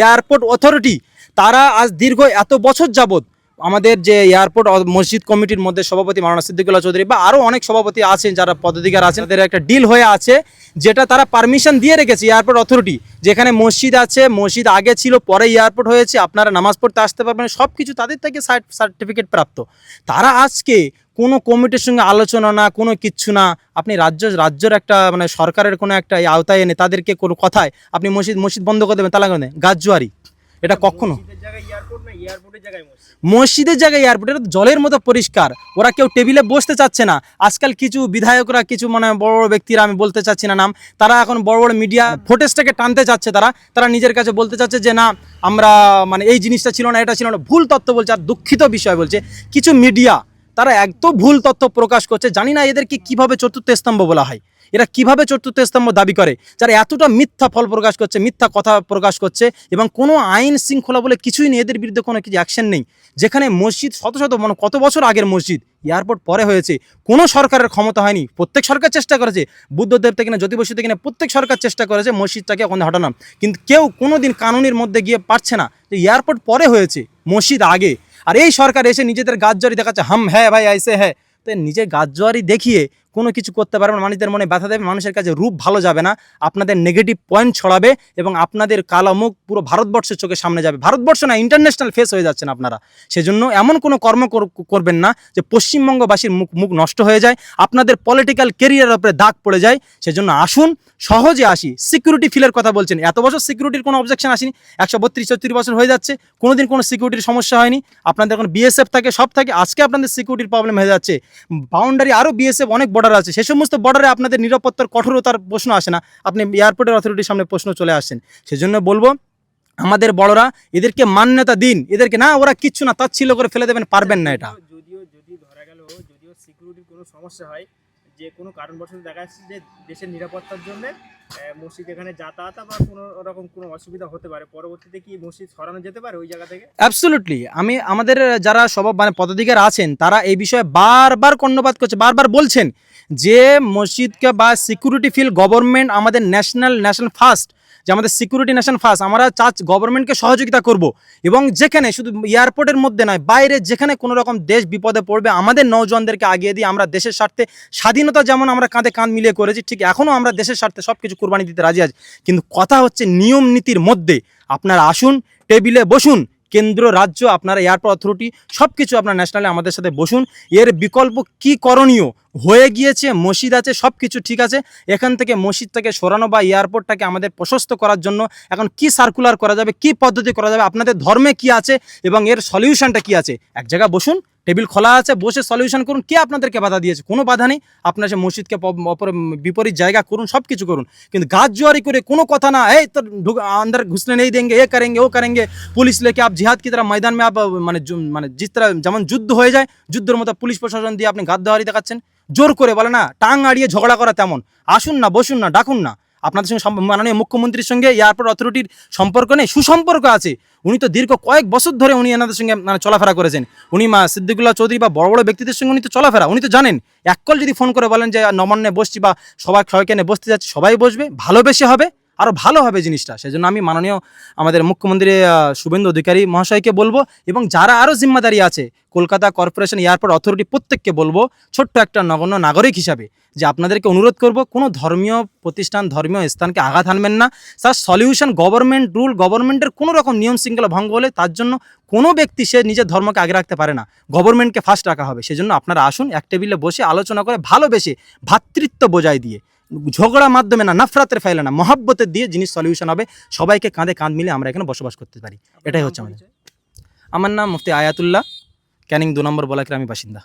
Airport authority তারা আজ দীর্ঘ এত বছর যাবৎ আমাদের যে এয়ারপোর্ট মসজিদ কমিটির মধ্যে সভাপতি মাওলানা সিদ্দিকুল্লাহ চৌধুরী বা আরও অনেক সভাপতি আছেন যারা পদাধিকার আছেন, তাদের একটা ডিল হয়ে আছে যেটা তারা পারমিশন দিয়ে রেখেছে এয়ারপোর্ট অথরিটি, যেখানে মসজিদ আছে, মসজিদ আগে ছিল পরে এয়ারপোর্ট হয়েছে, আপনারা নামাজ পড়তে আসতে পারবেন, সব কিছু তাদের থেকে সার্টিফিকেট প্রাপ্ত। তারা আজকে কোনো কমিটির সঙ্গে আলোচনা না, কোনো কিচ্ছু না, আপনি রাজ্যের একটা মানে সরকারের কোনো একটা আওতায় এনে তাদেরকে কোনো কথায় আপনি মসজিদ বন্ধ করে দেবেন, তালা করে দেবেন, গাজজুয়ারি। এটা কখনো মসজিদের জায়গায় এয়ারপোর্ট, এটা জলের মতো পরিষ্কার। ওরা কেউ টেবিলে বসতে চাচ্ছে না। আজকাল কিছু বিধায়করা, কিছু মানে বড় বড় ব্যক্তিরা, আমি বলতে চাচ্ছি না নাম, তারা এখন বড় বড় মিডিয়া ফুটেজটাকে টানতে চাচ্ছে। তারা নিজের কাছে বলতে চাচ্ছে যে না আমরা মানে এই জিনিসটা ছিল না, এটা ছিল না, ভুল তথ্য বলছে। আর দুঃখিত বিষয় বলছে কিছু মিডিয়া তারা একদম ভুল তথ্য প্রকাশ করছে। জানি না এদেরকে কিভাবে চতুর্থ স্তম্ভ বলা হয়, এরা কিভাবে চতুর্থ স্তম্ভ দাবি করে, যারা এতটা মিথ্যা ফল প্রকাশ করছে, মিথ্যা কথা প্রকাশ করছে, এবং কোনো আইন শৃঙ্খলা বলে কিছুই নেই, এদের বিরুদ্ধে কোনো কিছু অ্যাকশন নেই। যেখানে মসজিদ শত মানে কত বছর আগের মসজিদ, এয়ারপোর্ট পরে হয়েছে, কোনো সরকারের ক্ষমতা হয়নি। প্রত্যেক সরকার চেষ্টা করেছে, বুদ্ধদেব থেকে না জ্যোতি বসু থেকে না, প্রত্যেক সরকার চেষ্টা করেছে মসজিদটাকে ওখানে হটানো, কিন্তু কেউ কোনো দিন কানুনের মধ্যে গিয়ে পারছে না যে এয়ারপোর্ট পরে হয়েছে, মসজিদ আগে। আর এই সরকার এসে নিজেদের গাজজুয়ারি দেখাচ্ছে, হাম হ্যাঁ ভাই আইসে হ্যাঁ, তো নিজের গাজজুয়ারি দেখিয়ে কোনো কিছু করতে পারবে না, মানুষদের মনে ব্যথা দেবে, মানুষের কাছে রূপ ভালো যাবে না, আপনাদের নেগেটিভ পয়েন্ট ছড়াবে এবং আপনাদের কালো মুখ পুরো ভারতবর্ষের চোখের সামনে যাবে। ভারতবর্ষ না, ইন্টারন্যাশনাল ফেস হয়ে যাচ্ছেন আপনারা। সেজন্য এমন কোনো কর্ম করবেন না যে পশ্চিমবঙ্গবাসীর মুখ নষ্ট হয়ে যায়, আপনাদের পলিটিক্যাল কেরিয়ারের উপরে দাগ পড়ে যায়। সেজন্য আসুন, সহজে আসি। সিকিউরিটি ফিলের কথা বলছেন, এত বছর সিকিউরিটির কোনো অবজেকশন আসেনি, 132-34 বছর হয়ে যাচ্ছে, কোনোদিন কোনো সিকিউরিটির সমস্যা হয়নি। আপনাদের এখন বিএসএফ থাকে, সব থাকে, আজকে আপনাদের সিকিউরিটির প্রবলেম হয়ে যাচ্ছে। বাউন্ডারি আরও বিএসএফ অনেক বর্ডার আছে, সে সমস্ত বর্ডারে আপনাদের নিরাপত্তার কঠোরতার প্রশ্ন আসে না, আপনি এয়ারপোর্টের অথরিটির সামনে প্রশ্ন চলে আসছেন। সেজন্য বলবো আমাদের বড়রা এদেরকে মান্যতা দিন, এদেরকে না ওরা কিচ্ছু না তাচ্ছিল্য করে ফেলে দেবেন, পারবেন না এটা। যদি ধরা গেল, যদিও সিকিউরিটির কোনো সমস্যা হয়, যে কোনো কারণবশত দেখা যাচ্ছে যে দেশের নিরাপত্তার জন্য মসজিদ এখানে যাতায়াত বা কোনো রকম কোনো অসুবিধা হতে পারে, পরবর্তীতে কি মসজিদ সরানো যেতে পারে ওই জায়গা থেকে? অ্যাবসলিউটলি। আমাদের যারা মানে পদাধিকার আছেন তারা এই বিষয়ে বারবার কর্ণপাত করছে, বারবার বলছেন যে মসজিদকে বা সিকিউরিটি ফিল গভর্নমেন্ট আমাদের ন্যাশনাল ফার্স্ট, যে আমাদের সিকিউরিটি ন্যাশন ফার্স্ট, আমরা গভর্নমেন্টকে সহযোগিতা করব, এবং যেখানে শুধু এয়ারপোর্টের মধ্যে নয়, বাইরে যেখানে কোনো রকম দেশ বিপদে পড়বে, আমাদের নৌজওয়ানদেরকে আগিয়ে দিয়ে আমরা দেশের স্বার্থে, স্বাধীনতা যেমন আমরা কাঁধে কাঁধ মিলিয়ে করেছি, ঠিক এখনও আমরা দেশের স্বার্থে সব কিছু কুরবানি দিতে রাজি আছি। কিন্তু কথা হচ্ছে নিয়ম নীতির মধ্যে। আপনারা আসুন, টেবিলে বসুন, কেন্দ্র রাজ্য আপনারা এয়ারপোর্ট অথরিটি সব কিছু আপনার ন্যাশনালে আমাদের সাথে বসুন। এর বিকল্প কি করণীয় হয়ে গিয়েছে, মসজিদ আছে, সব কিছু ঠিক আছে, এখান থেকে মসজিদটাকে সরানো বা এয়ারপোর্টটাকে আমাদের প্রশস্ত করার জন্য এখন কি সার্কুলার করা যাবে, কি পদ্ধতি করা যাবে, আপনাদের ধর্মে কি আছে এবং এর সলিউশনটা কি আছে, এক জায়গায় বসুন, টেবিল খোলা আছে, বসে সলিউশন করুন। কে আপনাদেরকে বাধা দিয়েছে? কোনো বাধা নেই। আপনার সে মসজিদকে বিপরীত জায়গা করুন, সব কিছু করুন, কিন্তু গাজজুয়ারি করে কোনো কথা না, এই তো अंदर घुसने नहीं देंगे, ये करेंगे वो करेंगे, पुलिस लेके आप जिहाद की तरह मैदान में आप মানে जिस तरह যেমন যুদ্ধ হয়ে যায়, যুদ্ধের মতো পুলিশ প্রশাসন দিয়ে আপনি গাদ্দারি দেখাচ্ছেন, জোর করে বলে না টাং আড়িয়ে ঝগড়া করা তেমন। আসুন না, বসুন না, ডাকুন না। আপনাদের সঙ্গে মাননীয় মুখ্যমন্ত্রীর সঙ্গে এয়ারপোর্ট অথরিটির সম্পর্ক নেই, সুসম্পর্ক আছে। উনি তো দীর্ঘ কয়েক বছর ধরে উনি এনাদের সঙ্গে চলাফেরা করেছেন। উনি সিদ্দিকুল্লাহ চৌধুরী বা বড় বড় ব্যক্তিদের সঙ্গে উনি তো চলাফেরা, উনি তো জানেন। এক কল যদি ফোন করে বলেন যে নবান্নে বসছি বা সবাইকে নিয়ে বসতে যাচ্ছি, সবাই বসবে, ভালোবেসে হবে, আরও ভালো হবে জিনিসটা। সেজন্য আমি মাননীয় আমাদের মুখ্যমন্ত্রী শুভেন্দু অধিকারী মহাশয়কে বলবো, এবং যারা আরও জিম্মাদারি আছে, কলকাতা কর্পোরেশন এয়ারপোর্ট অথরিটি প্রত্যেককে বলবো, ছোট্ট একটা নগণ্য নাগরিক হিসাবে যে আপনাদেরকে অনুরোধ করব, কোনো ধর্মীয় প্রতিষ্ঠান, ধর্মীয় স্থানকে আঘাত হানবেন না। তার সলিউশন গভর্নমেন্ট রুল, গভর্নমেন্টের কোনো রকম নিয়ম শৃঙ্খলা ভঙ্গ হলে তার জন্য কোনো ব্যক্তি সে নিজের ধর্মকে আগে রাখতে পারে না, গভর্নমেন্টকে ফার্স্ট রাখা হবে। সেজন্য আপনারা আসুন, এক টেবিলে বসে আলোচনা করে ভালোবেসে ভ্রাতৃত্ব বোঝাই দিয়ে, ঝগড়ার মাধ্যমে না, নফরতের ফেলে না, মহাব্বতের দিয়ে জিনিস সলিউশন হবে, সবাইকে কাঁধে কাঁধ মিলে আমরা এখানে বসবাস করতে পারি। এটাই হচ্ছে আমাদের। আমার নাম মুফতি আয়াতুল্লাহ, ক্যানিং 2 নম্বর বলাগ্রামের বাসিন্দা।